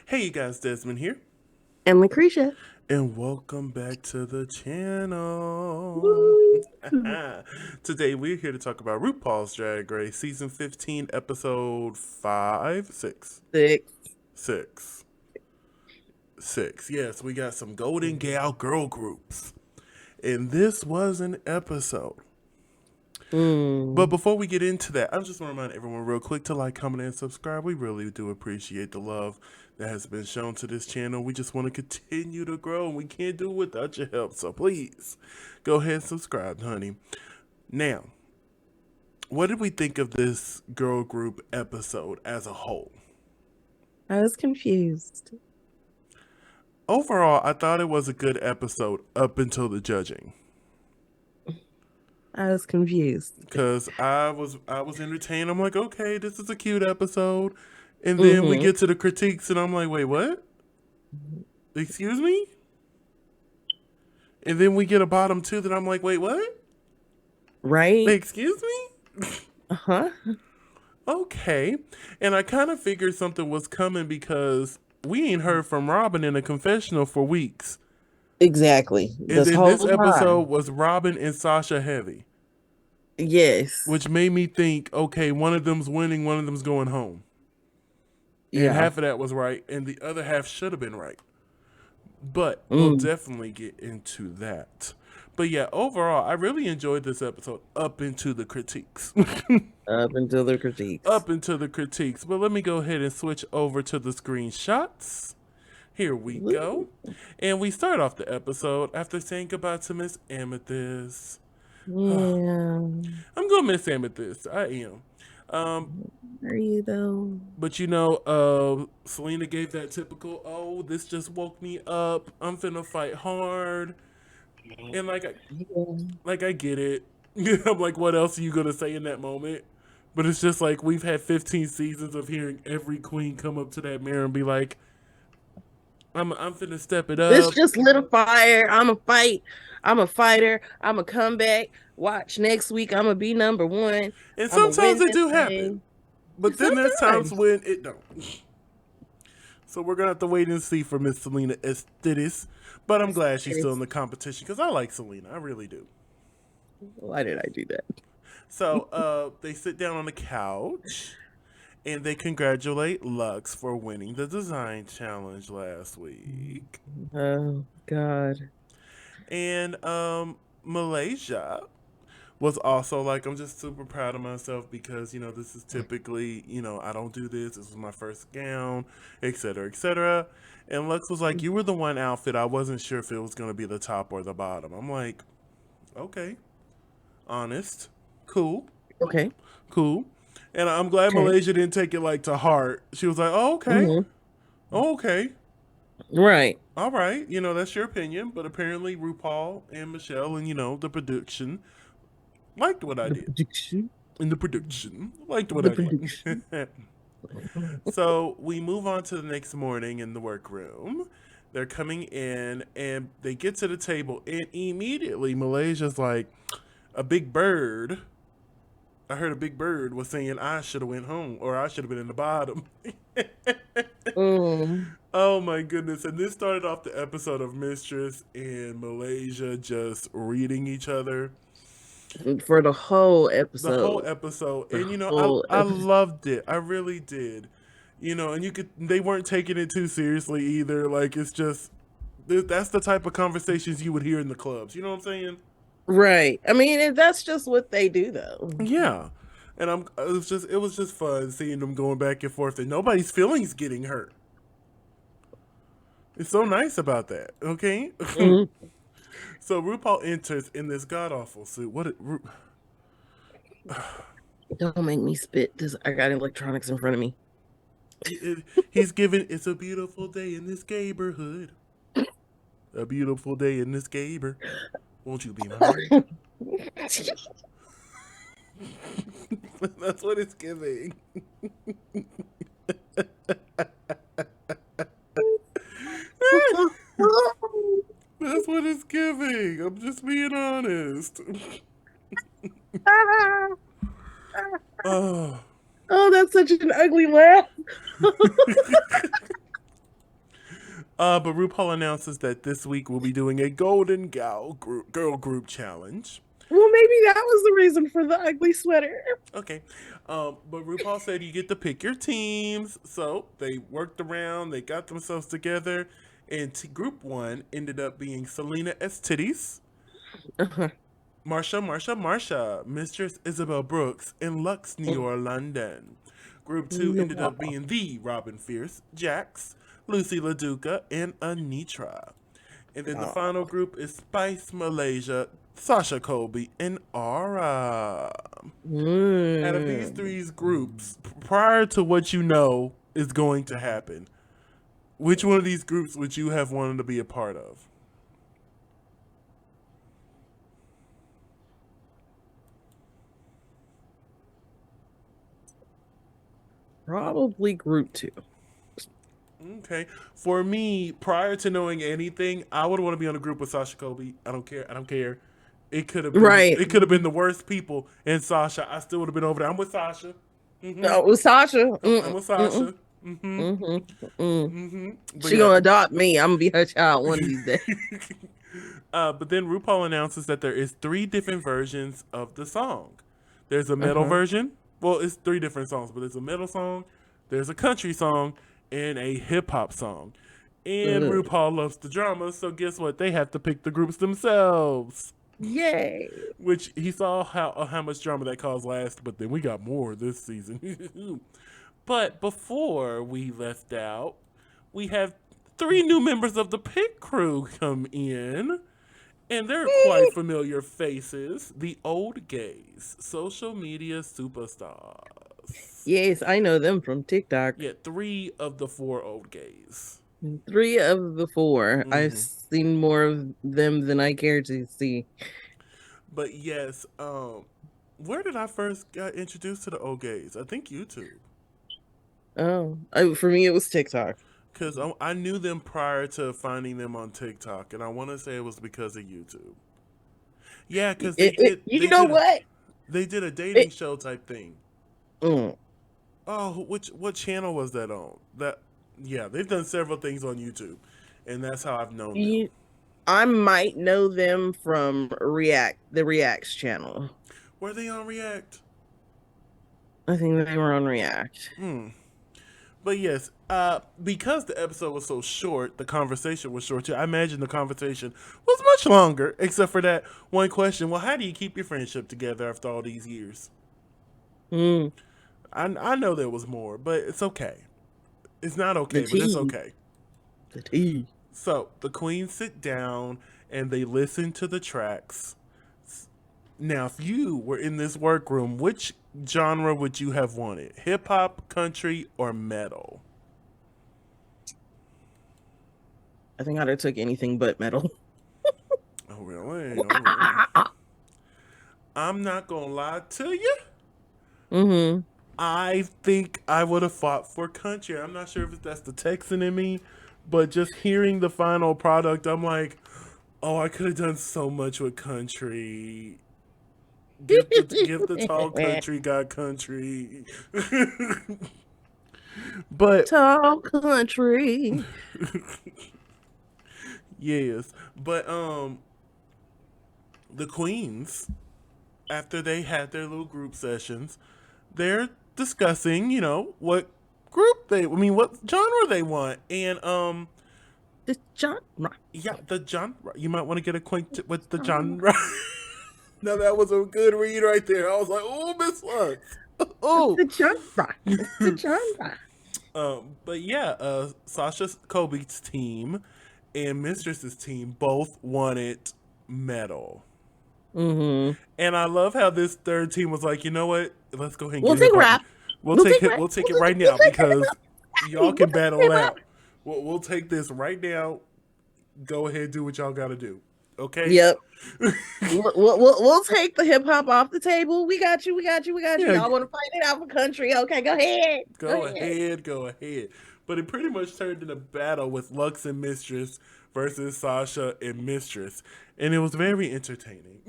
Hey, you guys, Desmond here, And LaCresha. and welcome back to the channel. Woo. Today, we're here to talk about RuPaul's Drag Race, season 15, episode 5, 6, Six. 6, 6. Yes, we got some Golden Gal girl groups, and this was an episode. But Mm. before we get into that, I just want to remind everyone real quick to like, comment, and subscribe. We really do appreciate the love that has been shown to this channel. We just want to continue to grow, and we can't do it without your help. So please, go ahead and subscribe, honey. Now, what did we think of this girl group episode as a whole? I was confused. Overall, I thought it was a good episode up until the judging. I was confused. Cause I was entertained. I'm like, okay, this is a cute episode. And then we Mm-hmm. get to the critiques and I'm like, wait, what? Excuse me? And then we get a bottom two that I'm like, wait, what? Right? Excuse me? Uh-huh. Okay. And I kind of figured something was coming because we ain't heard from Robin in a confessional for weeks. Exactly. And This then this whole episode time. was Robin and Sasha heavy, Yes. which made me think, okay, one of them's winning, one of them's going home. And Yeah. half of that was right, and the other half should have been right. But we'll Mm. definitely get into that. But yeah, overall, I really enjoyed this episode up into the critiques. Up until the critiques. Up into the critiques. But let me go ahead and switch over to the screenshots. Here we go. Woo. And we start off the episode after saying goodbye to Miss Amethyst. Yeah. I'm going to miss Amethyst. I am. Um, Are you though? but Selena gave that typical, oh, this just woke me up. I'm finna fight hard. And Yeah. I get it. I'm like, what else are you gonna say in that moment? But it's just like we've had 15 seasons of hearing every queen come up to that mirror and be like, I'm finna step it This up. just lit a fire. I'm a fight. I'm a fighter. I'm a comeback. Watch next week. I'm gonna be number one. And I'm gonna sometimes win it this do happen. thing. But then there's times Sometimes. when it don't. So we're gonna have to wait and see for Miss Selena Estidis. But I'm glad she's still in the competition because I like Selena. I really do. Why did I do that? So they sit down on the couch and they congratulate Lux for winning the design challenge last week. Oh God. And Malaysia was also like, I'm just super proud of myself because, this is typically, I don't do this. This was my first gown, etc., etc. And Lux was like, you were the one outfit. I wasn't sure if it was going to be the top or the bottom. I'm like, okay, honest, cool, Okay. cool. And I'm glad Okay. Malaysia didn't take it like to heart. She was like, oh, okay, Hmm. oh, okay, Right. all right. That's your opinion. But apparently RuPaul and Michelle and, the production liked what I The did. prediction. In the production, liked what The I prediction. did. So we move on to the next morning in the workroom. They're coming in and they get to the table, and immediately Malaysia's like, a big bird. I heard a big bird was saying I should have went home or I should have been in the bottom. Mm. Oh my goodness. And this started off the episode of Mistress and Malaysia just reading each other For the whole the whole episode. episode. The And I whole I episode. loved it. I really did. And they weren't taking it too seriously either. Like it's just that's the type of conversations you would hear in the clubs. You know what I'm saying? Right. I mean, and that's just what they do, though. Yeah. And it was just fun seeing them going back and forth and nobody's feelings getting hurt. It's so nice about that. Okay. Mm. So RuPaul enters in this god awful suit. Don't make me spit because I got electronics in front of me. He's giving it's a beautiful day in this neighborhood. A beautiful day in this neighbor. Won't you be mine? That's what it's giving. That's what it's giving. I'm just being honest. Oh, Oh, that's such an ugly laugh. But RuPaul announces that this week we'll be doing a Golden Girl Group Challenge. Well, maybe that was the reason for the ugly sweater. Okay. But RuPaul said you get to pick your teams. So they worked around, they got themselves together. And group one ended up being Selena S. Titties, Uh-huh. Marsha, Mistress Isabel Brooks, and Lux Nior London. Group two ended up being the Robin Fierce, Jax, Lucy LaDuca, and Anitra. And then the final group is Spice Malaysia, Sasha Colby, and Aura. Out of these three groups, prior to what you know is going to happen, which one of these groups would you have wanted to be a part of? Probably group two. Okay. For me, prior to knowing anything, I would want to be on a group with Sasha Colby. I don't care. I don't care. It could have been Right. it could have been the worst people and Sasha. I still would have been over there. I'm with Sasha. No, with Sasha. I'm Mm-mm, with mm-mm, Sasha. Mm-hmm. mm-mm, mm-mm. Mm-hmm. But She yeah. gonna adopt me. I'm gonna be her child one of these days. But then RuPaul announces that there is three different versions of the song. There's a metal Uh-huh. version. Well, it's three different songs, but there's a metal song, there's a country song, and a hip hop song. And Ugh. RuPaul loves the drama, so guess what? They have to pick the groups themselves. Yay. Which he saw how much drama that caused last, but then we got more this season. But before we left out, we have three new members of the pit crew come in. And they're quite familiar faces. The old gays, social media superstars. Yes, I know them from TikTok. Yeah, three of the four old gays. Three of the four. I've Hmm. seen more of them than I care to see. But yes, where did I first get introduced to the old gays? I think YouTube. Oh, for me, it was TikTok. Because I knew them prior to finding them on TikTok, and I want to say it was because of YouTube. Yeah, because You know what? they did a dating It, show type thing. mm, Oh, what channel was that on? That yeah, they've done several things on YouTube, and that's how I've known them. you, I might know them from the Reacts channel. Were they on React? I think they were on React. Hmm. But yes, because the episode was so short, the conversation was short too. I imagine the conversation was much longer, except for that one question. Well, how do you keep your friendship together after all these years? Mm, I know there was more, but it's okay. It's not the okay, but it's tea. okay. The tea. So the queens sit down and they listen to the tracks. Now, if you were in this workroom, which genre would you have wanted? Hip hop, country, or metal? I think I'd have took anything but metal. Oh, really? All right. I'm not gonna lie to you. Mm-hmm. I think I would have fought for country. I'm not sure if that's the Texan in me, but just hearing the final product, I'm like, oh, I could have done so much with country. Give the tall country got country. But Tall country. yes, but the queens after they had their little group sessions, they're discussing, what what genre they want, and The genre. yeah, the genre. You might want to get acquainted with the genre. Now that was a good read right there. I was like, oh, Miss Lux. Oh. The genre. The genre. But yeah, Sasha Kobe's team and Mistress's team both wanted metal. Mm-hmm. And I love how this third team was like, you know what? Let's go ahead and We'll get hip take hop. rap. We'll We'll take take it. rap. We'll take it We'll right we'll now take hip because hop. y'all We'll can take battle hip it hop. out. We'll take this right now. Go ahead, do what y'all got to do. Okay. Yep. We'll take the hip hop off the table. We got you. We got you. We got you. Yeah. Y'all want to fight it out for country? Okay, go ahead. Go Go ahead. ahead. Go ahead. But it pretty much turned into battle with Lux and Mistress versus Sasha and Mistress, and it was very entertaining.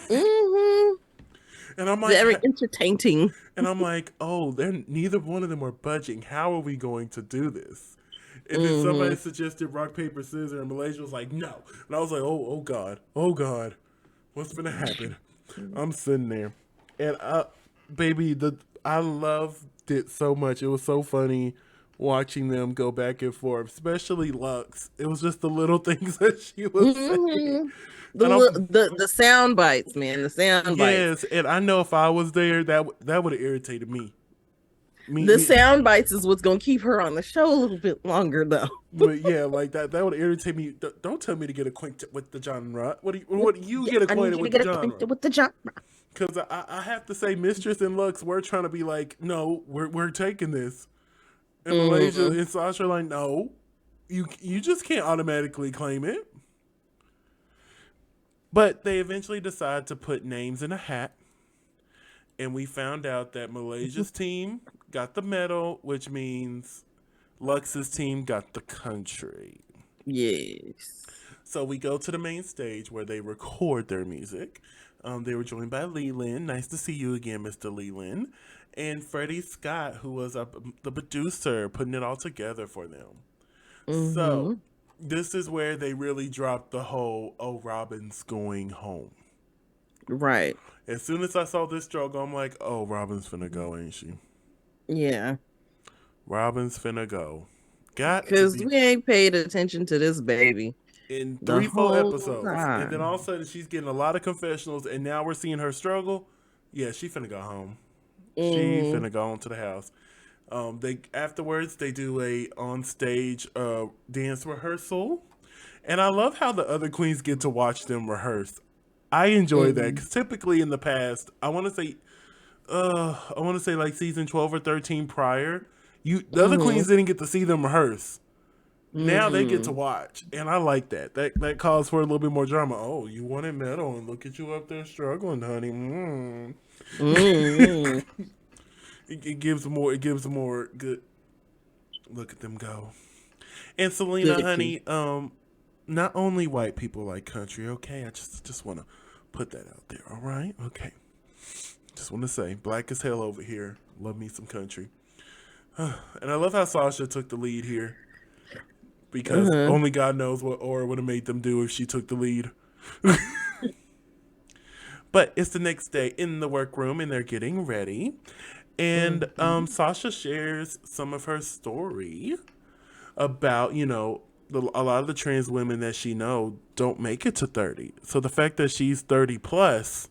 Mm-hmm. And I'm like, Very entertaining. oh, they're neither one of them are budging. How are we going to do this? And then Hmm. somebody suggested rock paper scissors, and Malaysia was like, no. And I was like, oh god, oh god, what's gonna happen? I'm sitting there, and baby, I loved it so much. It was so funny watching them go back and forth, especially Lux. It was just the little things that she was saying, Hmm. and I'm The sound bites, man. The sound bites. yes, and I know if I was there, that would have irritated me. The Me, sound bites is what's gonna keep her on the show a little bit longer, though. but yeah, like that would irritate me. Don't tell me to get acquainted with the genre. What do you Yeah, get I need acquainted you to with the get genre? acquainted with the genre. Because I have to say, Mistress and Lux, we're trying to be like, no, we're taking this. And Malaysia Mm, and Sasha are like, no, you just can't automatically claim it. But they eventually decide to put names in a hat, and we found out that Malaysia's team got the medal, which means Lux's team got the country. yes. So we go to the main stage where they record their music. They were joined by Leland. Nice to see you again, Mr. Leland. And Freddie Scott, who was the producer, putting it all together for them. So Hmm. this is where they really dropped the whole, oh, Robin's going home. Right. As soon as I saw this struggle, I'm like, oh, Robin's finna go, ain't she? Yeah. Robin's finna go. Got to Because be we ain't paid attention to this baby in the three, four whole episodes. And then all of a time. sudden she's getting a lot of confessionals, and now we're seeing her struggle. Yeah, she finna go home. She Hmm. finna go on to the house. They afterwards they do a on stage dance rehearsal, and I love how the other queens get to watch them rehearse. I enjoy that Hmm. because typically in the past, I want to say like season 12 or 13 prior, the other Hmm. queens didn't get to see them rehearse. Now they get to Hmm. watch, and I like that. That calls for a little bit more drama. Oh, you wanted medal, and look at you up there struggling, honey. Hmm. It gives more. It gives more good. Look at them go. And Selena, Good tea. honey, not only white people like country. Okay, I just want to put that out there. All right, okay. Just want to say, black as hell over here. Love me some country. And I love how Sasha took the lead here because Uh-huh. only God knows what Aura would have made them do if she took the lead. But it's the next day in the workroom and they're getting ready. And Hmm. Sasha shares some of her story about, a lot of the trans women that she know don't make it to 30. So the fact that she's 30 plus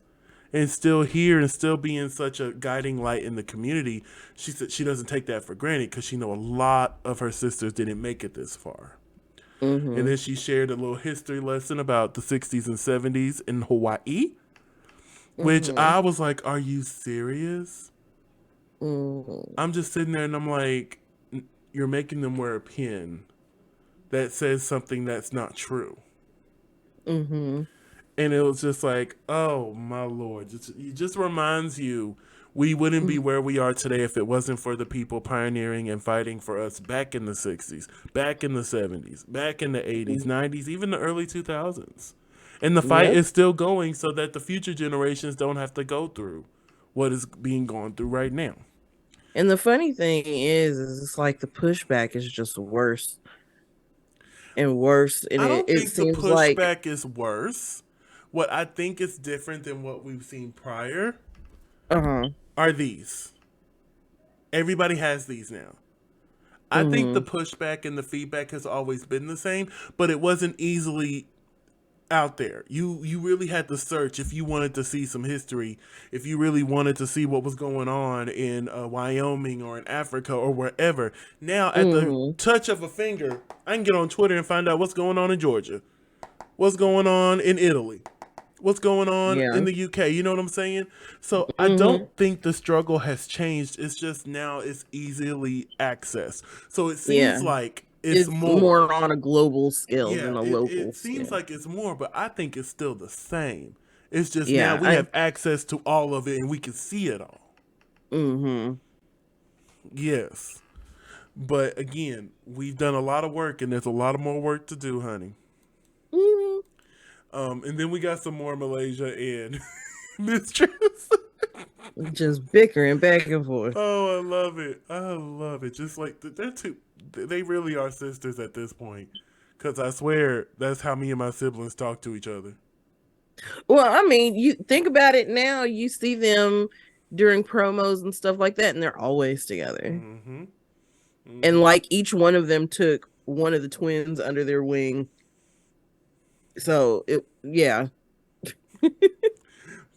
and still here and still being such a guiding light in the community, she said she doesn't take that for granted because she know a lot of her sisters didn't make it this far. And Hmm. then she shared a little history lesson about the 60s and 70s in Hawaii, which Hmm. I was like, are you serious? Hmm. I'm just sitting there and I'm like, you're making them wear a pin that says something that's not true. Hmm. And it was just like, oh my lord, it just reminds you we wouldn't be where we are today if it wasn't for the people pioneering and fighting for us back in the 60s, back in the 70s, back in the 80s, 90s, even the early 2000s. And the fight Yep. is still going so that the future generations don't have to go through what is being gone through right now. And the funny thing is it's like the pushback is just worse and worse. And I it, don't it think the seems like, pushback is worse. What I think is different than what we've seen prior uh-huh. are these. Everybody has these now. I think the Hmm. pushback and the feedback has always been the same, but it wasn't easily out there. You really had to search if you wanted to see some history, if you really wanted to see what was going on in Wyoming or in Africa or wherever. Now, at the Hmm. touch of a finger, I can get on Twitter and find out what's going on in Georgia, what's going on in Italy, what's going on Yeah. in the UK. You know what I'm saying? So I Hmm. don't think the struggle has changed. It's just now it's easily accessed. So it Yeah. seems like it's It's more. more on a global scale Yeah, than a it local seems scale. like it's more, but I think it's still the same. It's just now Yeah. we have access to all of it and we can see it all. Hmm. Yes. But again, we've done a lot of work and there's a lot of more work to do, honey. Hmm. And then we got some more Malaysia and Mistress. Just bickering back and forth. Oh, I love it. I love it. Just like they're two, they really are sisters at this point. Cause I swear that's how me and my siblings talk to each other. Well, I mean, you think about it now, you see them during promos and stuff like that, and they're always together. Mm-hmm. And Mm-hmm. like each one of them took one of the twins under their wing. So it, yeah.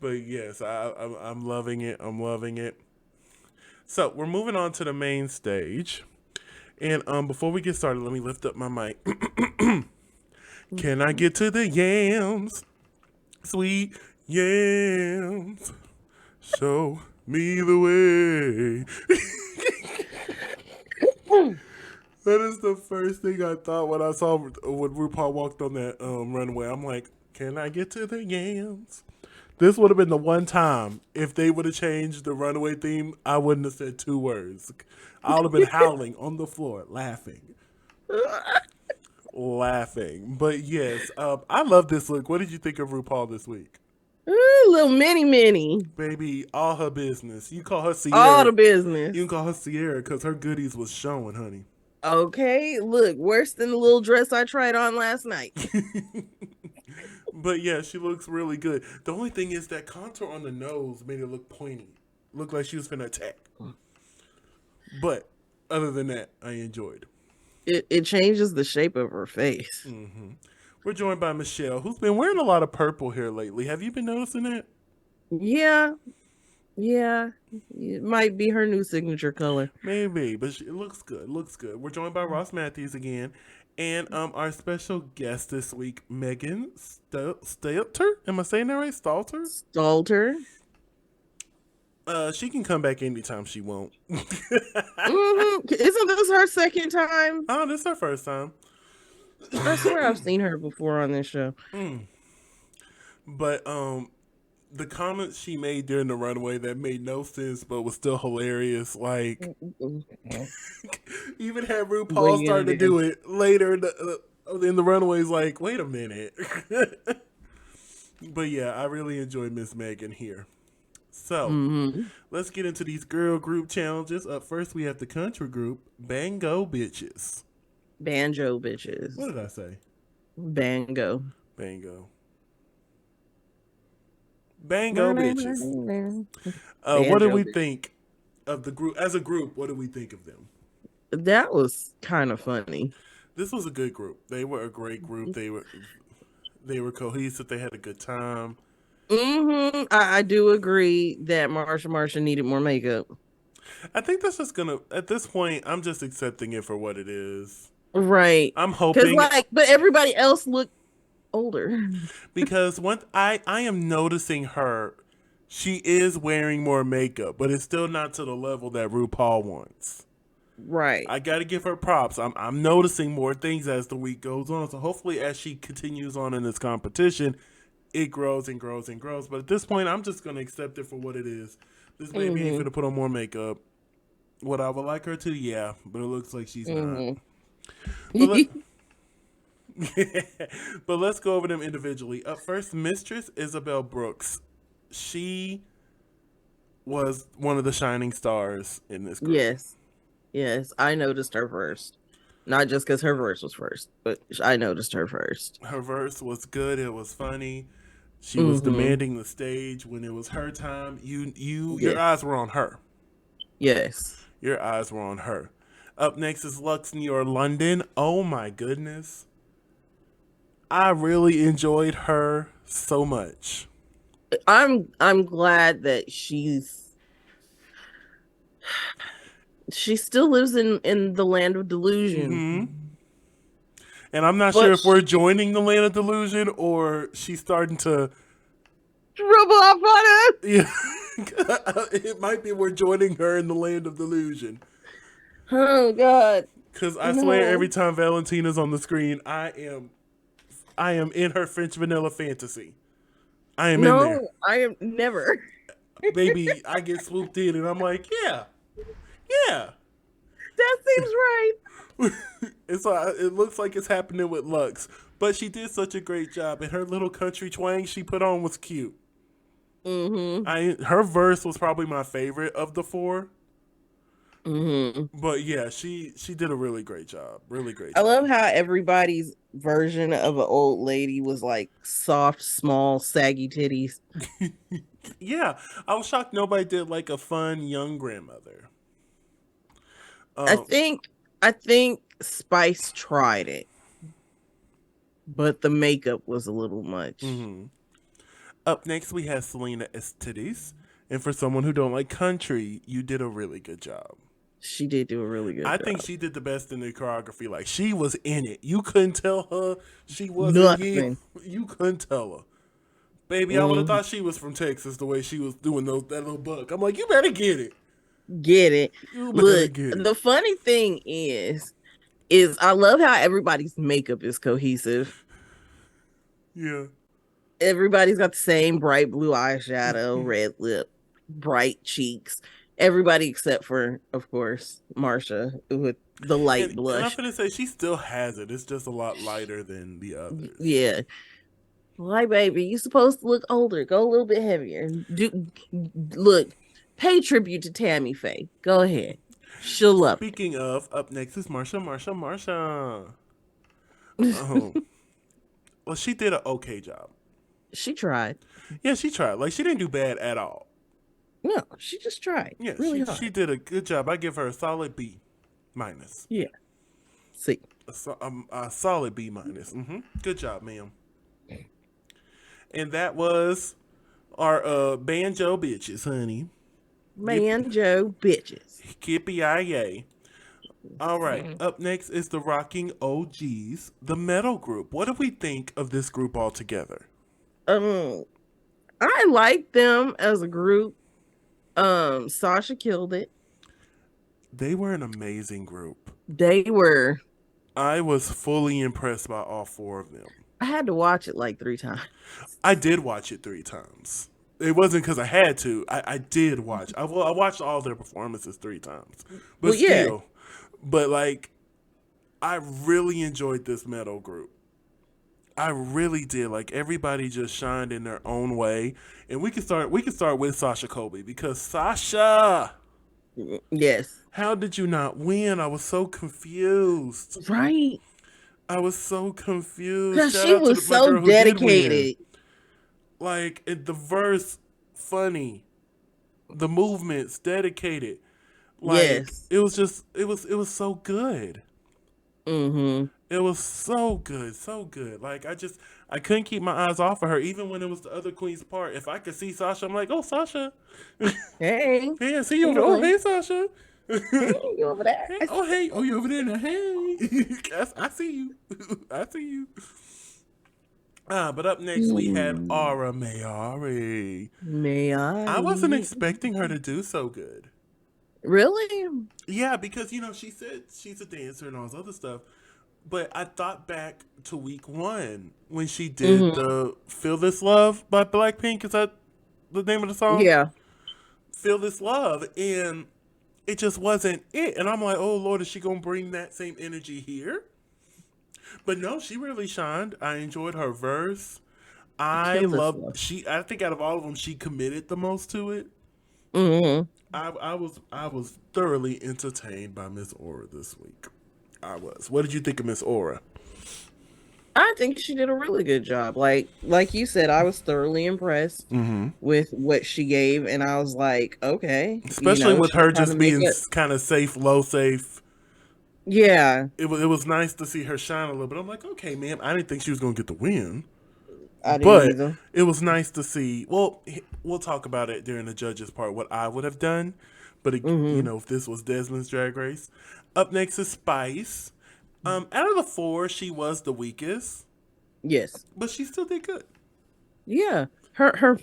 But yes, I'm loving it. I'm loving it. So we're moving on to the main stage. And before we get started, let me lift up my mic. Can I get to the yams? Sweet yams. Show me the way. That is the first thing I thought when I saw when RuPaul walked on that runway. I'm like, can I get to the yams? This would have been the one time if they would have changed the runway theme, I wouldn't have said two words. I would have been howling on the floor, laughing, laughing. But yes, I love this look. What did you think of RuPaul this week? Little mini. Baby, all her business. You call her All Sierra. the business. You can call her Sierra because her goodies was showing, honey. Okay, look, worse than the little dress I tried on last night. But yeah, she looks really good. The only thing is that contour on the nose made it look pointy. Looked like she was finna attack. But other than that, I enjoyed. It changes the shape of her face. Mm-hmm. We're joined by Michelle, who's been wearing a lot of purple here lately. Have you been noticing that? Yeah, yeah. It might be her new signature color. Maybe, but it looks good. Looks good. We're joined by Ross Matthews again, and our special guest this week, Megan Stalter. Am I saying that right? Stalter. Stalter. She can come back anytime she won't. Isn't this her second time? Oh, this is her first time. I swear I've seen her before on this show. But the comments she made during the runway that made no sense but was still hilarious. Like even had RuPaul start to do it later in the runways. Like, wait a minute. But yeah, I really enjoyed Miss Megan here. So let's get into these girl group challenges. Up first, we have the country group, Bango Bitches. Banjo bitches. What did I say? Bango. Bango. Bango Bitches. What do we think of the group? As a group, what do we think of them? That was kind of funny. This was a good group. They were a great group. They were cohesive. They had a good time. I do agree that Marsha needed more makeup. I think that's just gonna. At this point, I'm just accepting it for what it is. Right. I'm hoping. But everybody else looked older. Because I am noticing her. She is wearing more makeup, but it's still not to the level that RuPaul wants. Right. I got to give her props. I'm noticing more things as the week goes on. So hopefully, as she continues on in this competition, it grows and grows and grows. But at this point, I'm just going to accept it for what it is. This baby ain't going to put on more makeup. What I would like her to, yeah. But it looks like she's not. But let's go over them individually. Up first, Mistress Isabel Brooks. She was one of the shining stars in this group. Yes. I noticed her first. Not just because her verse was first, but I noticed her first. Her verse was good. It was funny. She was demanding the stage when it was her time. Your eyes were on her. Yes. Your eyes were on her. Up next is Luxnior London. Oh my goodness. I really enjoyed her so much. I'm glad that she still lives in the land of delusion. And I'm not sure if we're joining the land of delusion or she's starting to rub off on us. Yeah. It might be we're joining her in the land of delusion. Oh God. Because I swear every time Valentina's on the screen, I am in her French vanilla fantasy. I am in there. No, I am never. Baby, I get swooped in and I'm like, yeah. That seems right. It looks like it's happening with Lux. But she did such a great job. And her little country twang she put on was cute. Mm-hmm. Her verse was probably my favorite of the four. Mm-hmm. But yeah, she did a really great job. Really great I job. love how everybody's version of an old lady was like soft, small, saggy titties. Yeah, I was shocked nobody did like a fun young grandmother. I Um, think I think Spice tried it, but the makeup was a little much. mhm. Up next we have Selena Estides, and for someone who don't like country, you did a really good job. She did do a really good I think job. she did the best in the choreography. Like she was in it. You couldn't tell her she wasn't here. Nothing. You couldn't tell her. Baby, I would have Mm, thought she was from Texas the way she was doing that little buck. I'm like, you better get it. get it. You better Look, get it. the funny thing is I love how everybody's makeup is cohesive. Yeah. Everybody's got the same bright blue eyeshadow, red lip, bright cheeks. Everybody except for, of course, Marsha with the light And I'm blush. gonna say she still has it. It's just a lot lighter than the others. Yeah. Like, baby, you supposed to look older. Go a little bit heavier. Do look, pay tribute to Tammy Faye. Go ahead. She'll love Speaking of, up next is Marsha. it. Oh, well, she did an okay job. She tried. Yeah, she tried. Like she didn't do bad at all. No, she just tried Yeah, really she hard. did a good job. I give her a solid B minus. Yeah. See, A solid B minus. Good job, ma'am. And that was our banjo bitches, honey. Yippee man, Joe, bitches. yippee. All right. Up next is the Rocking OGs, the metal group. What do we think of this group altogether? Um, I like them as a group. Sasha killed it. They were an amazing group. They were. I was fully impressed by all four of them. I had to watch it like 3 times. I did watch it 3 times. It wasn't because I had to. I did watch. I watched all their performances 3 times, but Well, yeah, still, but like I really enjoyed this metal group. I really did. Like everybody just shined in their own way, and we can start. We can start with Sasha Colby because Sasha, yes, how did you not win? I was so confused. right. I was so confused. Because Shout she out to was my so girl who did win. dedicated. Like the verse, funny, the movements, dedicated. Like Yes. it was just it was so good. Mm-hmm. It was so good, so good. Like I couldn't keep my eyes off of her, even when it was the other queen's part. If I could see Sasha, I'm like, oh Sasha, Hey, hey, I see how you you over. Oh doing? hey Sasha, Hey, you over there? hey, oh hey, oh you over there now? Hey, I see you, I see you. But up next we had Hmm. Aura Mayari. May I wasn't I? expecting her to do so good. Really? Yeah, because she said she's a dancer and all this other stuff. But I thought back to week one when she did Mm-hmm. the Feel This Love by Blackpink. Is that the name of the song? Yeah. Feel This Love. And it just wasn't it. And I'm like, oh Lord, is she going to bring that same energy here? But no, she really shined. I enjoyed her verse. I Killed love herself. I think out of all of them, she committed the most to it. Mm-hmm. I was thoroughly entertained by Miss Aura this week. I was. What did you think of Miss Aura? I think she did a really good job. Like you said, I was thoroughly impressed Mm-hmm. with what she gave, and I was like, okay, Especially with she knows her how to just make being it. kind of safe, low safe. Yeah, It was nice to see her shine a little bit. I'm like, okay, ma'am. I didn't think she was going to get the win, I didn't but either. it was nice to see. Well, we'll talk about it during the judges part. What I would have done, but Mm-hmm. if this was Desmond's drag race. Up next is Spice. Out of the four, she was the weakest, Yes. but she still did good. Yeah. Her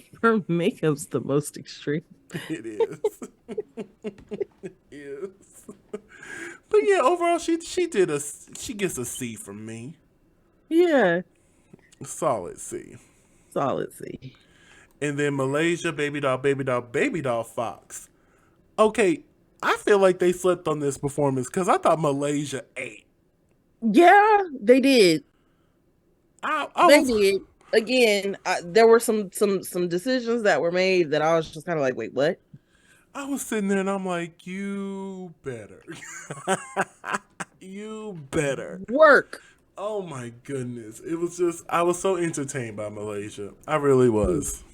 makeup's the most extreme. It is. It is. But yeah, overall, she gets a C from me. Yeah. Solid C. Solid C. And then Malaysia, baby doll, Fox. Okay, I feel like they slept on this performance because I thought Malaysia ate. Yeah, they did. I They was did. again, there were some decisions that were made that I was just kind of like, wait, what? I was sitting there and I'm like, you better. You better. Work. Oh my goodness. It was just, I was so entertained by Malaysia. I really was.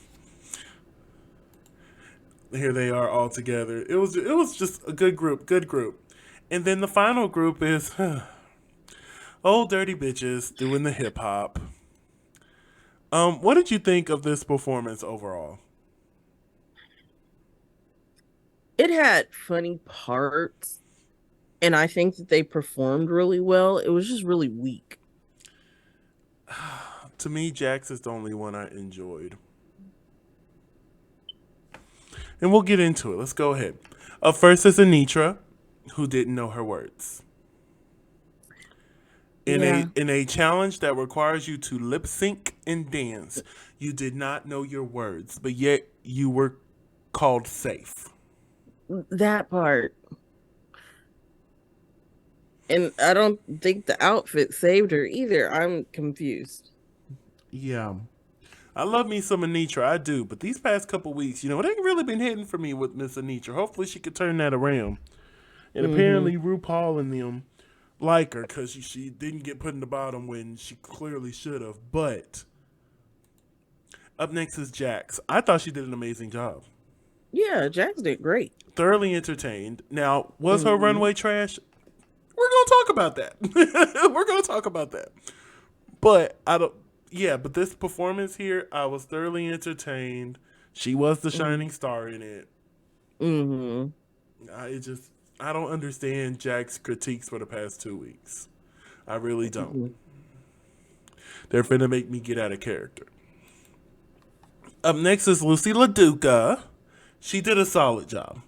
Here they are all together. It was just a good group, good group. And then the final group is old dirty bitches doing the hip hop. What did you think of this performance overall? It had funny parts, and I think that they performed really well. It was just really weak. To me, Jax is the only one I enjoyed. And we'll get into it. Let's go ahead. Up first is Anitra, who didn't know her words. Yeah, In a challenge that requires you to lip sync and dance, you did not know your words, but yet you were called safe. that part. And I don't think the outfit saved her either. I'm confused. Yeah. I love me some Anitra, I do, but these past couple weeks, it ain't really been hitting for me with Miss Anitra. Hopefully she could turn that around. And Hmm. apparently RuPaul and them like her because she didn't get put in the bottom when she clearly should have. But up next is Jax. I thought she did an amazing job. Yeah, Jax did great. Thoroughly entertained. Now, was her Hmm. runway trash? We're gonna talk about that. We're gonna talk about that. But I don't. Yeah, but this performance here, I was thoroughly entertained. She was the shining star in it. Hmm. I don't understand Jack's critiques for the past 2 weeks. I really don't. They're finna make me get out of character. Up next is Lucy LaDuca. She did a solid job.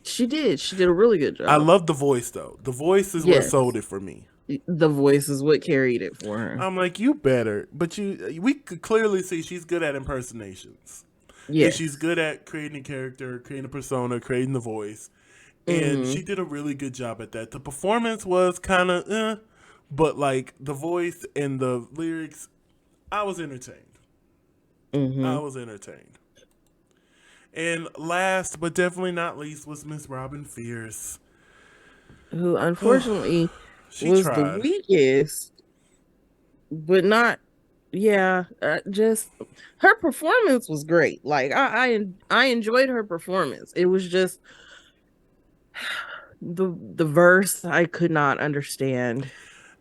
She did. She did a really good I job. love the voice though. The voice is what sold Yes. it for me. The voice is what carried it for her. I'm like, you better, but we could clearly see she's good at impersonations, and she's Yes. good at creating a character, creating a persona, creating the voice, and Hmm. she did a really good job at that. The performance was kind of, but like the voice and the lyrics, I was entertained. I Hmm. was entertained. And last but definitely not least was Miss Robin Fierce. Who unfortunately She was the tried. weakest, but not. Yeah, just her performance was great. Like I enjoyed her performance. It was just the verse I could not understand.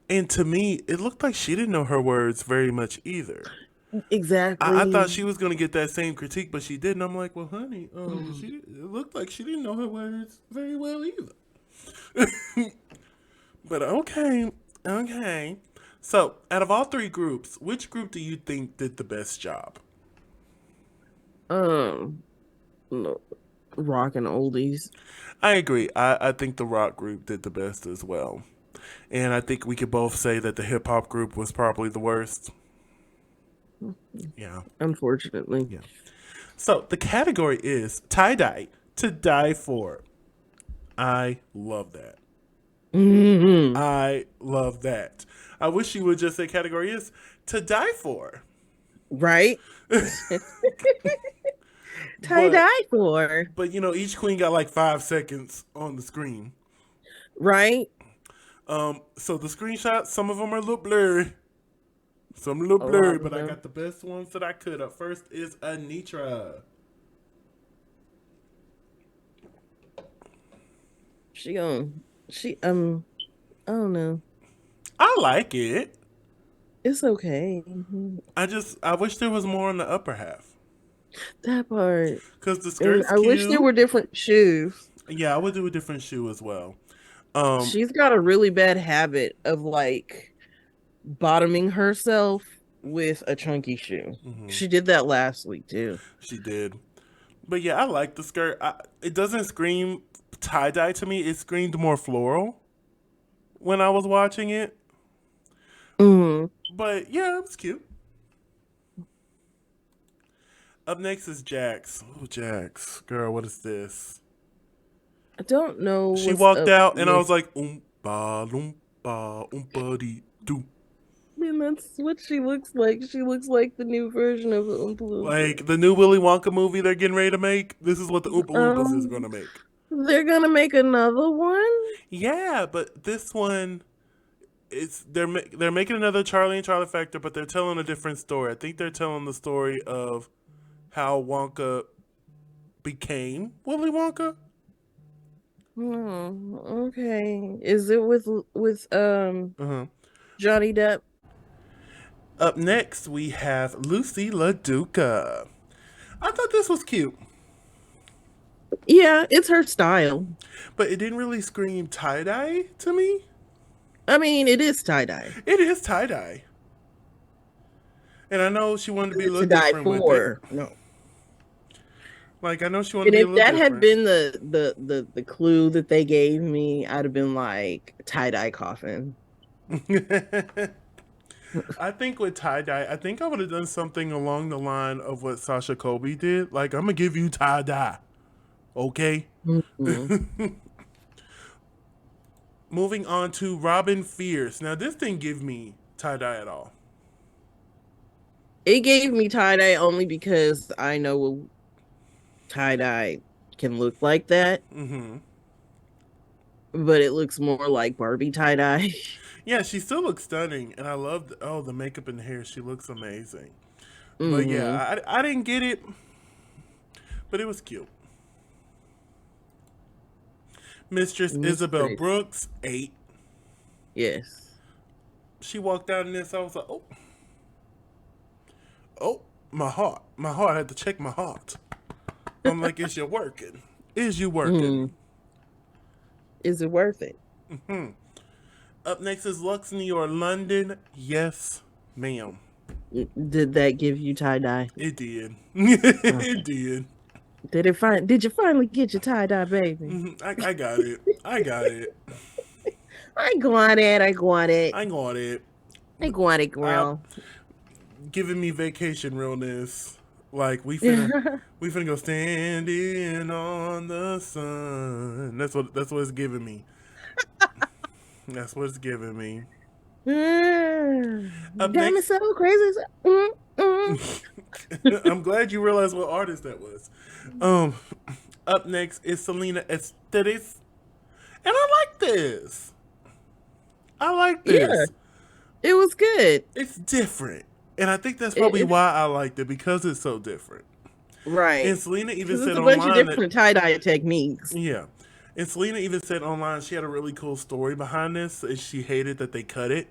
And to me, it looked like she didn't know her words very much either. I thought Exactly. she was gonna get that same critique, but she didn't. I'm like, well, honey, it looked like she didn't know her words very well either. But okay, okay. So, out of all three groups, which group do you think did the best job? Um, no, rock and oldies. I agree. I think the rock group did the best as well. And I think we could both say that the hip hop group was probably the worst. Yeah, Unfortunately. yeah. So the category is tie dye to die for. I love that. Hmm. I love that. I wish you would just say category is to die for. Right? Tie But dye for. each queen got like 5 seconds on the screen. Right? So the screenshots, some of them are a little blurry. Some a little A lot blurry, of but I them. got the best ones that I could. Up first is Anitra. She gon' she I don't know. I like it. It's okay. I wish there was more on the upper half. That part. Cause the And skirt's I wish there cute. were different shoes. Yeah, I would do a different shoe as well. Um, She's got a really bad habit of like bottoming herself with a chunky shoe. She did that last week too. she did. But yeah, I like the skirt. It doesn't scream tie dye to me. It screamed more floral when I was watching it. Mm. But yeah, it was cute. Up next is Jax. Oh, Jax. Girl, what is this? I don't know She what's walked up out and I with was like, oompa, loompa, oompa dee doo. and that's what she looks like. She looks like the new version of the Oompa Loompa. Like the new Willy Wonka movie they're getting ready to make. This is what the Oompa Loompas is Um, going to make. they're gonna make another one. Yeah, but this one it's they're making another Charlie and Charlie Factor, but they're telling a different story. I think they're telling the story of how Wonka became Willy Wonka. Oh, okay. Is it with Uh-huh. Johnny Depp? Up next, we have Lucy LaDuca. I thought this was cute, Yeah, it's her style. but it didn't really scream tie dye to me. I mean, it is tie dye. It is tie dye, and I know she wanted to be a To little die different with it. for. No. Like I know she wanted to And be a if little that had different. been the clue that they gave me, I'd have been like tie dye coffin. I think with tie dye, I think I would have done something along the line of what Sasha Colby did. Like I'm gonna give you tie dye, okay? Mhm. Moving on to Robin Fierce. Now this didn't give me tie dye at all. It gave me tie dye only because I know tie dye can look like that, Mm-hmm. but it looks more like Barbie tie dye. Yeah, she still looks stunning, and I love the makeup and hair. She looks amazing. But Hmm. yeah, I didn't get it, but it was cute. Mistress Isabel Mystery. Brooks, 8. Yes. She walked out in this. I was like, oh, oh, my heart. My heart. I had to check my heart. I'm like, is you working? Is you working? Mm. Is it worth it? Up next is Lux New York, London. Yes, ma'am. Did that give you tie dye? It did. It did. Did you finally get your tie dye, baby? I got it. I got it. I got it. I got it. I got it. I got it, Uh, girl. Giving me vacation realness. Like we finna go standing on the sun. That's what it's giving me. That's what it's giving me. Up Got me next, so crazy. Mm. I'm glad you realized what artist that was. Um, Up next is Selena Esthetis, and I like this. I like Yeah, this. it was good. It's different, and I think that's It, probably it, why I liked it because it's so different. right. And Selena even Because it's said a bunch of online that different tie dye techniques. yeah, and Selena even said online she had a really cool story behind this, and she hated that they cut it.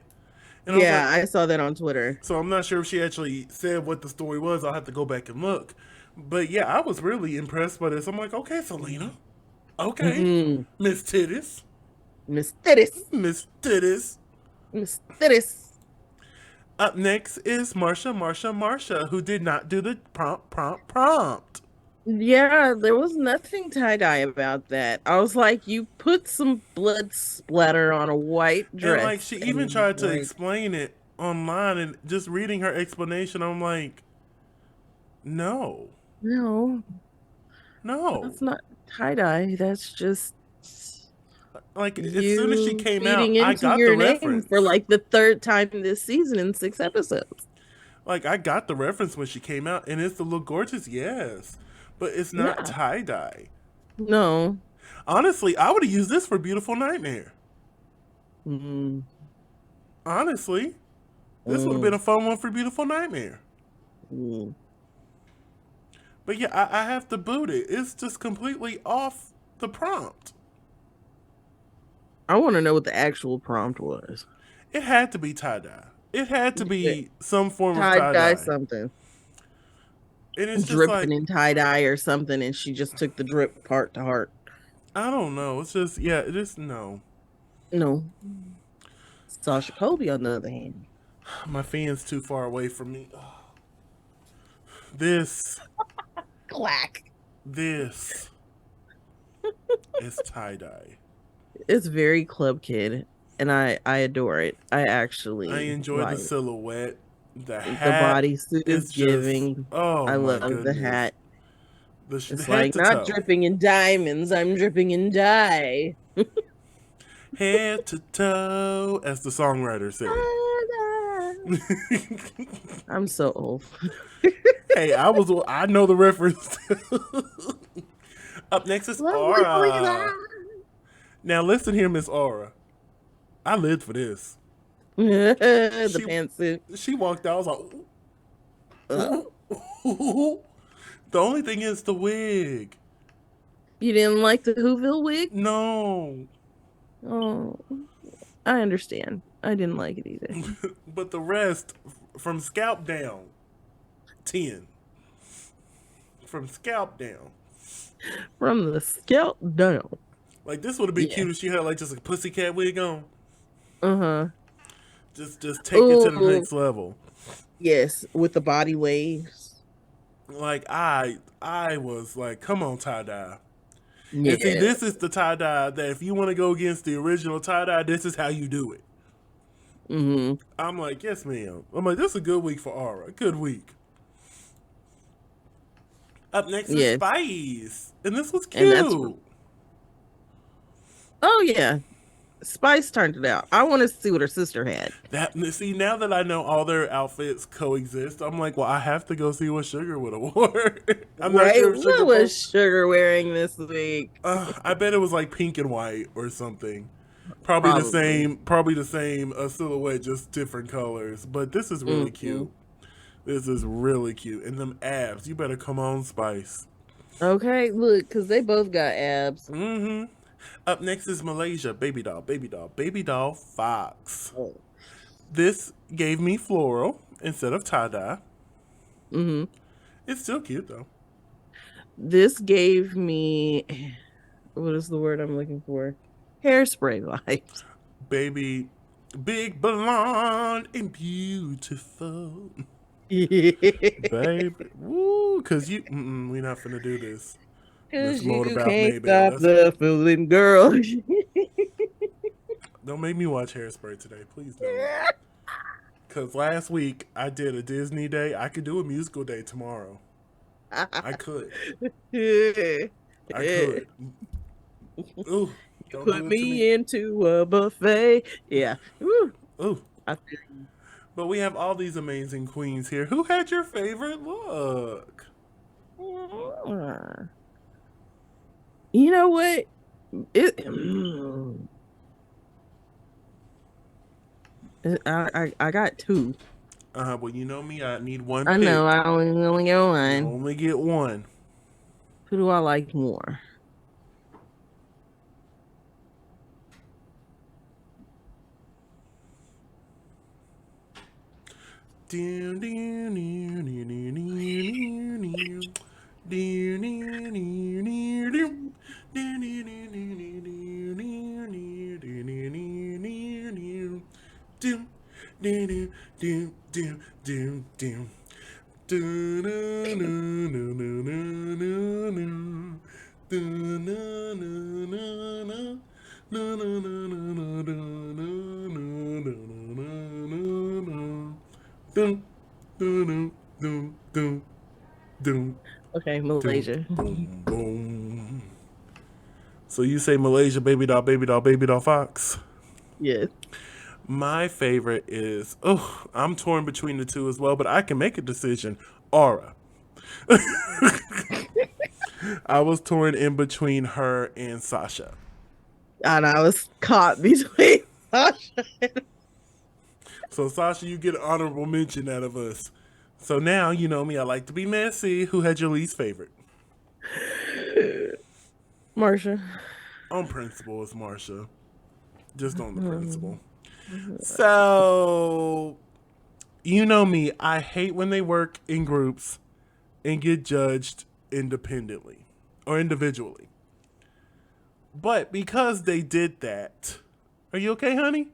And I was Yeah, like, I saw that on Twitter. so I'm not sure if she actually said what the story was. I'll have to go back and look. But yeah, I was really impressed by this. I'm like, okay, Selena. Okay. Mm-hmm. Miss Titties. Miss Tittis. Miss Titties. Miss Tittis. Up next is Marsha, who did not do the prompt. Yeah, there was nothing tie dye about that. I was like, you put some blood splatter on a white And like dress, she even and tried to like, explain it online, and just reading her explanation, I'm like, no, no, no. that's not tie dye. That's just Like as soon as she you came out, feeding I into got the your name for reference. like the third time this season in 6 episodes. Like I got the reference when she came out, and it's the look gorgeous, yes, but it's not Yeah, tie dye. no. Honestly, I would have used this for Beautiful Nightmare. Mm, Honestly, this would have been mm, a fun one for Beautiful Nightmare. mm. But yeah, I have to boot it. It's just completely off the prompt. I want to know what the actual prompt was. It had to be tie dye. It had to Yeah, be some form of tie tie dye dye. something, And it's just dripping like, in tie dye or something, and she just took the drip part to heart. I don't know. It's just, yeah, it just, no. No, Sasha Colby, on the other hand. My fan's too far away from me. This, Clack. this is tie dye. It's very club kid, and I adore it. I I actually enjoy the like silhouette. The the hat bodysuit is is just, giving. oh I my love the goodness. hat. The It's head like to not toe. dripping in diamonds. I'm dripping in dye. Head to toe, as the songwriter said. I'm so old. Hey, I know the reference. Up next is Lovely Aura. Now listen here, Miss Aura. I lived for this. The She pantsuit. she walked out. I was like, Uh, ooh, ooh, ooh. The only thing is the wig. you didn't like the Whoville wig? No, Oh, I understand. I didn't like it either. but the rest from scalp down, 10. From scalp down. From the scalp down. Like this would have been Yeah. cute if she had like just a pussycat wig on. Uh-huh. Just take it to the Oh, next level. yes, with the body waves. Like I was like, come on, tie dye. And see, Yeah. this is the tie dye that if you want to go against the original tie dye, this is how you do it. Mm-hmm. I'm like, yes, ma'am. I'm like, this is a good week for Aura. Good week. Up next is Yes. Spice, and this was And that's cute. oh yeah. Spice turned it out. I want to see what her sister had. That see now that I know all their outfits coexist, I'm like, well, I have to go see what Sugar would have wore. I'm not Right? sure if Sugar What was post. Sugar wearing this week? I bet it was like pink and white or something. Probably the Probably. same. Probably the same silhouette, just different colors. But this is really Mm-hmm. cute. This is really cute. And them abs, you better come on, Spice. Okay, look, because they both got abs. Mm-hmm. Up next is Malaysia, baby doll, Fox. Oh. This gave me floral instead of tie dye. Mm-hmm. It's still cute though. This gave me what is the word I'm looking for? Hairspray vibes. Baby, big blonde and beautiful, Because baby. Woo, cause we're not finna do this. This you motorbout can't Maybell. stop the feeling, girl. Don't make me watch Hairspray today, please don't. Cause last week I did a Disney day. I could do a musical day tomorrow. I could. I You could. Ooh, don't do put it to me. me into a buffet. Yeah. Woo. Ooh. I feel you. But we have all these amazing queens here. Who had your favorite look? You know what? It, I got two. Well, you know me. I need one I know. pick. I only got You one. only get one. Who do I like more? Dun, dun, dun, dun, dun, Okay, dun, Malaysia. boom, boom. So you say Malaysia, baby doll, Fox. Yes. My favorite is I'm torn between the two as well, but I can make a decision. Aura. I was torn in between her and Sasha. And I was caught between Sasha. So Sasha, you get an honorable mention out of us. So now you know me. I like to be messy. Who had your least favorite? Marsha. On principle, it's Marsha. Just on the Mhm. principle. So you know me. I hate when they work in groups and get judged independently or individually. But because they did that, are you okay, honey?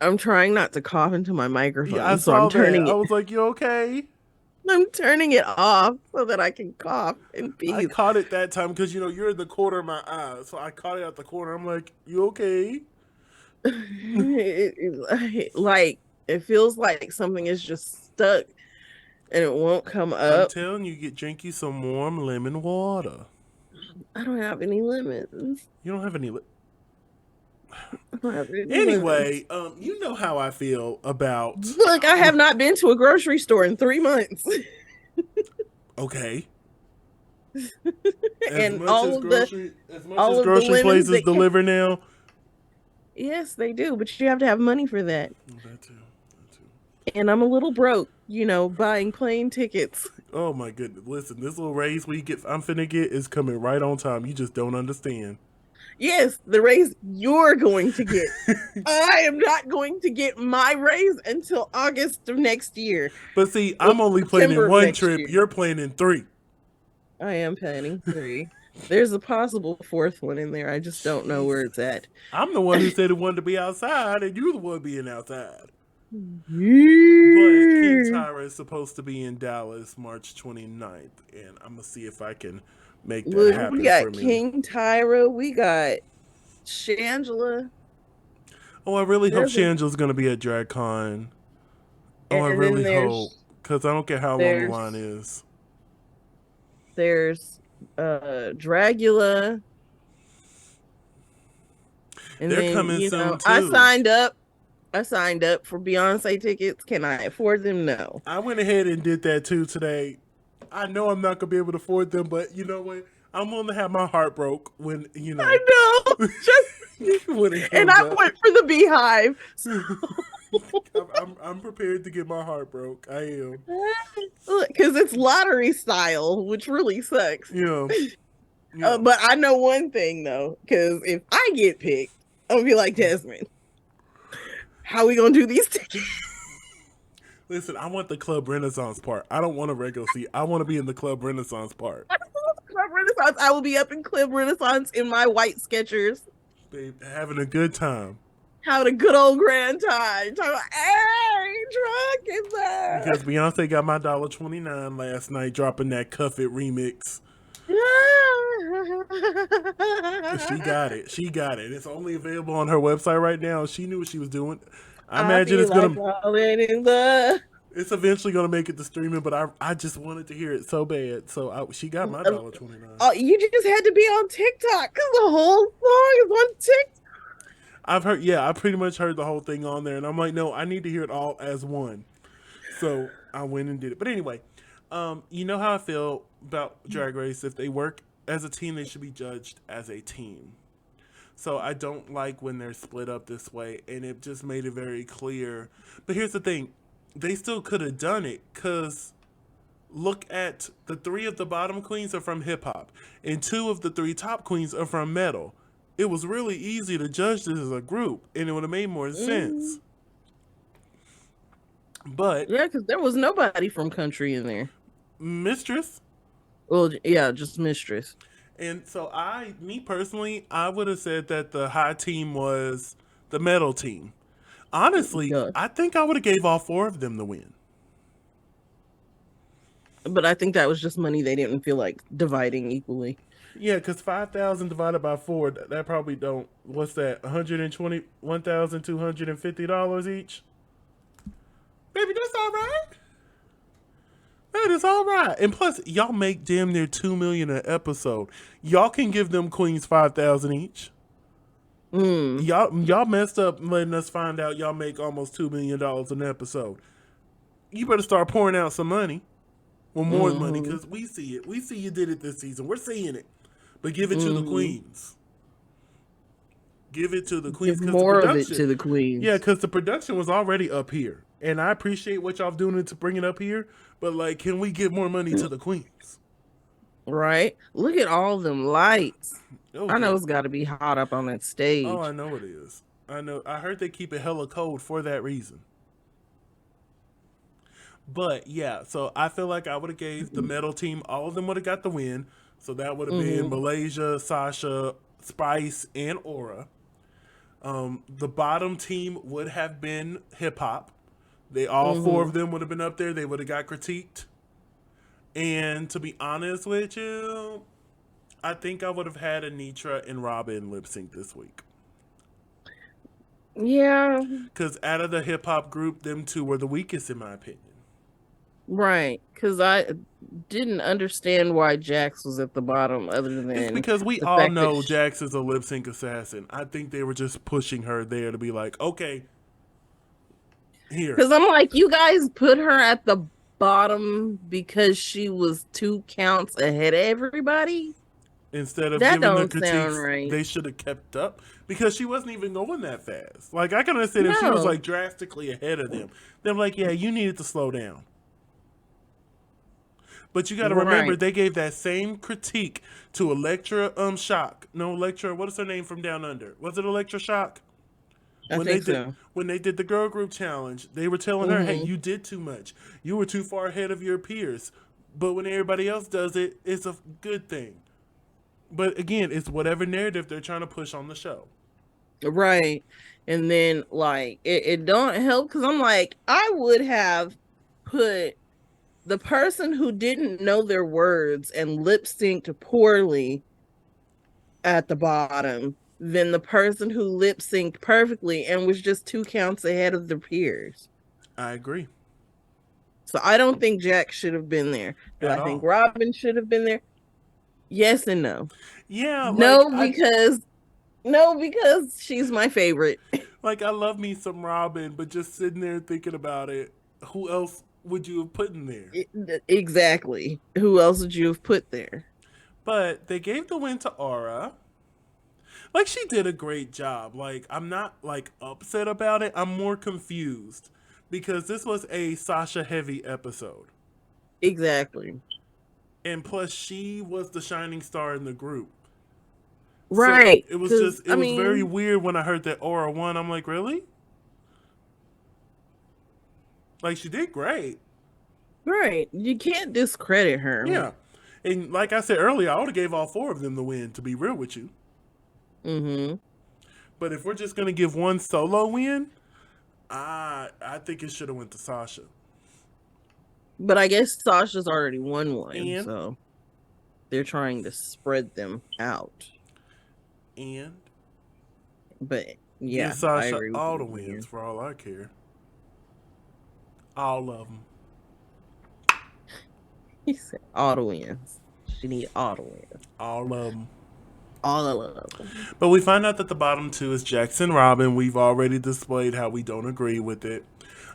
I'm trying not to cough into my Yeah, I microphone, so saw that. I was like, you okay? I'm turning it off so that I can cough in I peace. caught it that time because you're in the corner of my eye, so I caught it at the corner. I'm like, you okay? Like it feels like something is just stuck and it won't come I'm up. telling you, drink you some warm lemon water. I don't have any lemons. You don't have any. Anyway, you know how I feel about. Look, I have not been to a grocery store in 3 months. Okay. And all As of the grocery linens places that came. deliver now. Yes, they do, but you have to have money for that. Oh, that too. That too. And I'm a little broke, buying plane tickets. Oh my goodness! Listen, this little raise I'm finna get is coming right on time. You just don't understand. Yes, the raise you're going to get. I am not going to get my raise until August of next year. But see, Well, I'm only planning September of one next trip. year. You're planning three. I am planning 3. There's a possible fourth one in there. I just don't know where it's Jesus. at. I'm the one who said it wanted to be outside, and you're the one being outside. But King Yeah. Tyra is supposed to be in Dallas March 29th, and I'm going to see if I can make that Look, we happen for got me. King Tyra, we got Shangela. Oh, I really hope There's a Shangela's going to be at DragCon. Oh, I and then really hope. Because I don't care how long the line there's is. there's Dragula. And They're then, coming soon, I too. signed up. I signed up for Beyonce tickets. Can I afford them? No. I went ahead and did that, too, today. I know I'm not going to be able to afford them, but you know what? I'm going to have my heart broke when, I know. Just when it and comes I up. went for the Beehive. So I'm prepared to get my heart broke. I am. because it's lottery style, which really sucks. Yeah. Yeah. But I know one thing though, because if I get picked, I'm gonna be like, Desmond, how we gonna do these tickets? Listen, I want the Club Renaissance part. I don't want a regular seat. I want to be in the Club Renaissance part. Club Renaissance. I will be up in Club Renaissance in my white Skechers, Babe, having a good time. having a good old grand time. Talking about, hey, drunk in there. Because Beyonce got my $1.29 last night dropping that Cuff It remix. She got it. She got it. It's only available on her website right now. She knew what she was doing. I I imagine feel it's like gonna falling in love. it's eventually gonna make it to streaming, but I just wanted to hear it so bad. So she got my $1.29. Oh, you just had to be on TikTok because the whole song is on TikTok. I've heard, yeah, I pretty much heard the whole thing on there, and I'm like, no, I need to hear it all as one. So I went and did it. But anyway, you know how I feel about Drag Race. If they work as a team, they should be judged as a team. So I don't like when they're split up this way, and it just made it very clear. But here's the thing, they still could have done it, because look at the 3 of the bottom queens are from hip hop, and 2 of the 3 top queens are from metal. It was really easy to judge this as a group, and it would have made more sense. But Yeah, because there was nobody from country in there. Mistress. Well, yeah, just Mistress. And so me personally, I would have said that the high team was the metal team. Honestly, Yeah. I think I would have gave all 4 of them the win. But I think that was just money they didn't feel like dividing equally. Yeah, because 5,000 divided by 4, that probably don't. What's that? $121,250 each. Baby, that's all right. That is all right. And plus, y'all make damn near $2 million an episode. Y'all can give them queens 5,000 each. Y'all messed up letting us find out y'all make almost $2 million an episode. You better start pouring out some money. Well, more money, because we see it. We see you did it this season. We're seeing it. But give it to the queens. Give it to the queens. Give more of it to the queens. Yeah, because the production was already up here. And I appreciate what y'all doing to bring it up here. But, like, can we give more money to the queens? Right? Look at all them lights. Oh, I know it's got to be hot up on that stage. Oh, I know it is. I know. I heard they keep it hella cold for that reason. But yeah, so I feel like I would have gave the metal team, all of them would have got the win. So that would have been Malaysia, Sasha, Spice, and Aura. The bottom team would have been hip hop. They all 4 of them would have been up there. They would have got critiqued. And to be honest with you, I think I would have had Anitra and Robin lip sync this week. Yeah. Because out of the hip hop group, them 2 were the weakest in my opinion. Right. Because I didn't understand why Jax was at the bottom other It's than because we the all fact that know Jax is a lip sync assassin. I think they were just pushing her there to be like, okay, here. because I'm like, you guys put her at the bottom because she was 2 counts ahead of everybody. Instead of That giving the don't sound critiques right. they should have kept up because she wasn't even going that fast. Like I can understand if she was No. like drastically ahead of them, they're like, yeah, you needed to slow down. But you got to remember Right. they gave that same critique to Electra Shock. No, Electra, what is her name from Down Under? Was it Electra Shock? I think so. When they did the girl group challenge, they were telling her, "Hey, Hmm. you did too much. You were too far ahead of your peers." But when everybody else does it, it's a good thing. But again, it's whatever narrative they're trying to push on the show. Right. And then like it don't help because I'm like, I would have put the person who didn't know their words and lip synced poorly at the bottom than the person who lip synced perfectly and was just 2 counts ahead of their peers. I agree. So I don't think Jack should have been there. Do At I think all. Robin should have been there? Yes and no. Yeah, No, because she's my favorite. I love me some Robin, but just sitting there thinking about it, who else would you have put in there? Exactly. Who else would you have put there? But they gave the win to Aura. Like she did a great job. Like I'm not like upset about it. I'm more confused because this was a Sasha heavy episode. Exactly. And plus she was the shining star in the group. So Right. it was Because, just it I was very mean, weird when I heard that Aura won. I'm like, really? Like she did great. right. You can't discredit her. Yeah. And like I said earlier, I would have gave all four of them the win, to be real with you. Hmm. But if we're just gonna give one solo win, I think it should have went to Sasha. But I guess Sasha's already won one, And so they're trying to spread them out. and But give yeah, I Sasha agree with all the you wins here. for all I care. All of them. He said all the wins. She need all the wins. All of them. All of them. But we find out that the bottom two is Jackson Robin. We've already displayed how we don't agree with it.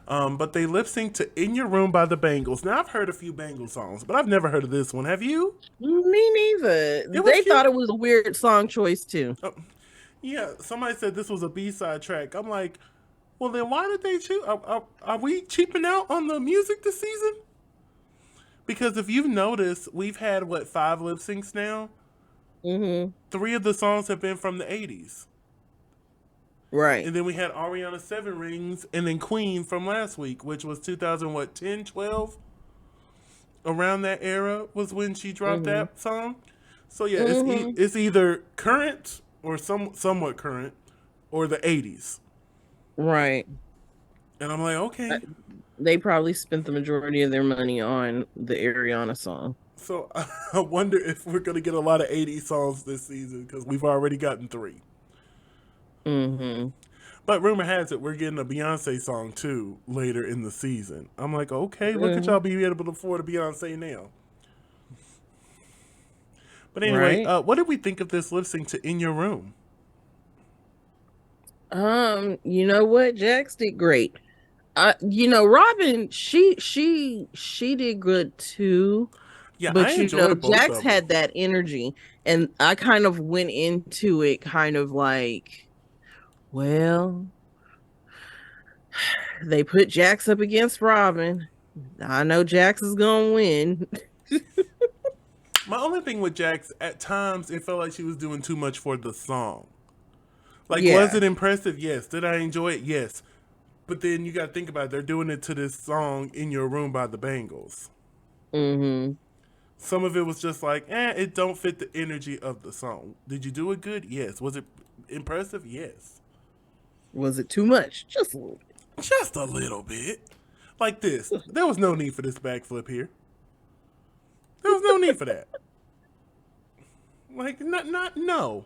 But they lip sync to In Your Room by the Bangles. Now, I've heard a few Bangles songs, but I've never heard of this one. Have you? Me neither. It was They thought cute. it was a weird song choice too. Oh, yeah, somebody said this was a B-side track. I'm like, well, then why did they choose? Are we cheaping out on the music this season? Because if you've noticed, we've had, what, 5 lip syncs now? Hmm. 3 of the songs have been from the 80s. Right. And then we had Ariana Seven Rings and then Queen from last week, which was 2000, what, 10, 12? Around that era was when she dropped Hmm. that song. So yeah, Hmm. it's either current or somewhat current or the 80s. Right. And I'm like, Uh, okay. They probably spent the majority of their money on the Ariana song. So I wonder if we're going to get a lot of 80s songs this season because we've already gotten 3. Hmm. But rumor has it we're getting a Beyonce song too later in the season. I'm like, okay, look at y'all Hmm. be able to afford a Beyonce now. But anyway, Right. what did we think of this lip sync to In Your Room? You know what? Jax did great. Robin, she did good too. Yeah, I But enjoyed both Jax of them. had that energy, and I kind of went into it kind of like, well, they put Jax up against Robin. I know Jax is gonna win. My only thing with Jax, at times it felt like she was doing too much for the song. Like, was Yeah. it impressive? Yes. Did I enjoy it? Yes. But then you got to think about it. They're doing it to this song In Your Room by the Bangles. Hmm. Some of it was just like, it don't fit the energy of the song. Did you do it good? Yes. Was it impressive? Yes. Was it too much? Just a little Just a little bit. Like this. There was no need for this backflip here. There was no need for that. Like, not, no.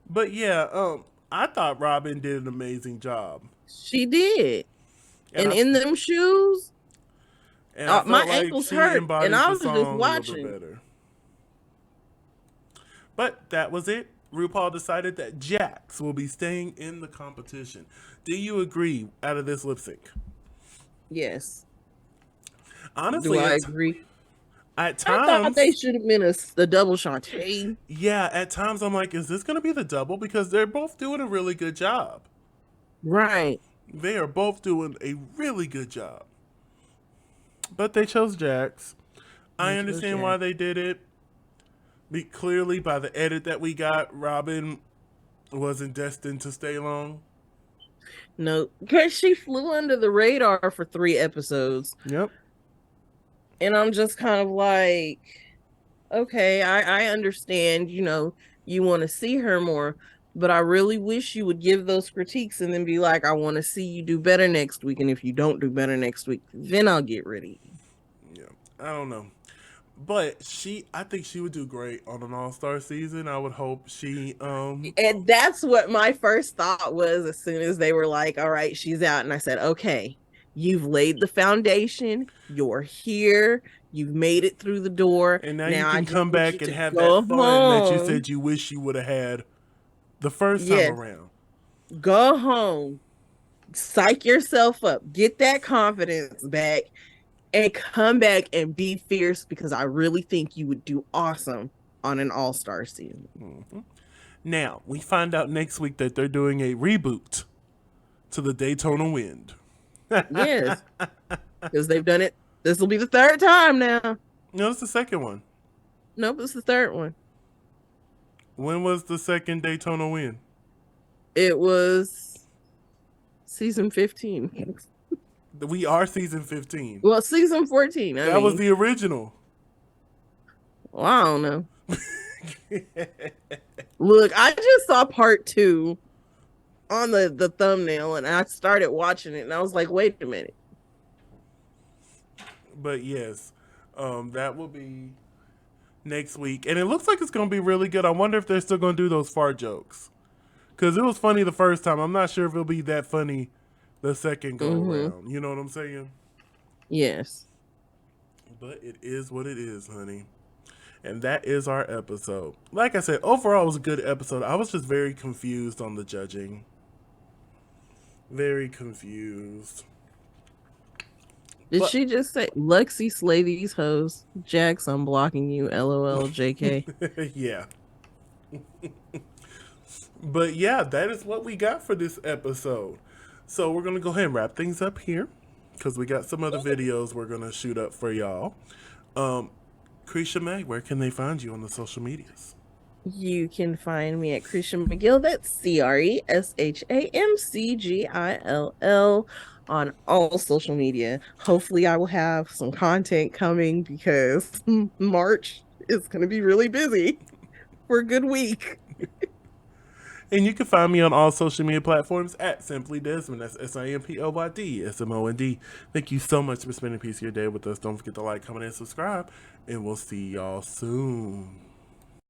But yeah, I thought Robin did an amazing job. She did. And And in them shoes, And I My felt like ankles she hurt, and embodied I the was just song a little bit watching. better. But that was it. RuPaul decided that Jax will be staying in the competition. Do you agree out of this lip sync? Yes. Do Honestly, I at, agree? at I thought they times, should have been a double Shantae. yeah, at times I'm like, is this going to be the double? Because they're both doing a really good job. Right. They are both doing a really good job. But they chose Jax. I They chose understand why Jack. they did it. Clearly, by the edit that we got, Robin wasn't destined to stay long. No, because she flew under the radar for 3 episodes. Yep. And I'm just kind of like, okay, I understand, you want to see her more, but I really wish you would give those critiques and then be like, I want to see you do better next week. And if you don't do better next week, then I'll get rid of you. Yeah. I don't know. But I think she would do great on an All Star season. I would hope she, And that's what my first thought was as soon as they were like, all right, she's out. And I said, okay, you've laid the foundation. You're here. You've made it through the door. and now you Now I can just come want you back and to have that go fun that you home. said you wish you would have had the first time Yes, around. go home. Psych yourself up. Get that confidence back and come back and be fierce because I really think you would do awesome on an all-star season. Mm-hmm. Now, we find out next week that they're doing a reboot to the Daytona Wind. Yes, because they've done it. This will be the third time now. No, it's the second one. Nope, it's the third one. When was the second Daytona Wind? It was season 15. We are season 15. Well, season 14. That was the original. Well, I don't know. Look, I just saw part 2 on the thumbnail and I started watching it and I was like, wait a minute. But yes, that will be next week. And it looks like it's going to be really good. I wonder if they're still going to do those fart jokes. Because it was funny the first time. I'm not sure if it'll be that funny the second go around. You know what I'm saying? Yes. But it is what it is, honey. And that is our episode. Like I said, overall it was a good episode. I was just very confused on the judging. Very confused. Did she just say, Lexi, slay these hoes? Jax, I'm blocking you. LOL, JK. Yeah. But yeah, that is what we got for this episode. So we're going to go ahead and wrap things up here because we got some other videos we're going to shoot up for y'all. Cresha May, where can they find you on the social medias? You can find me at Cresha McGill. That's CRESHAMCGILL on all social media. Hopefully, I will have some content coming because March is going to be really busy for a good week. And you can find me on all social media platforms at Simply Desmond. That's SIMPLYDSMOND. Thank you so much for spending a piece of your day with us. Don't forget to like, comment, and subscribe. And we'll see y'all soon.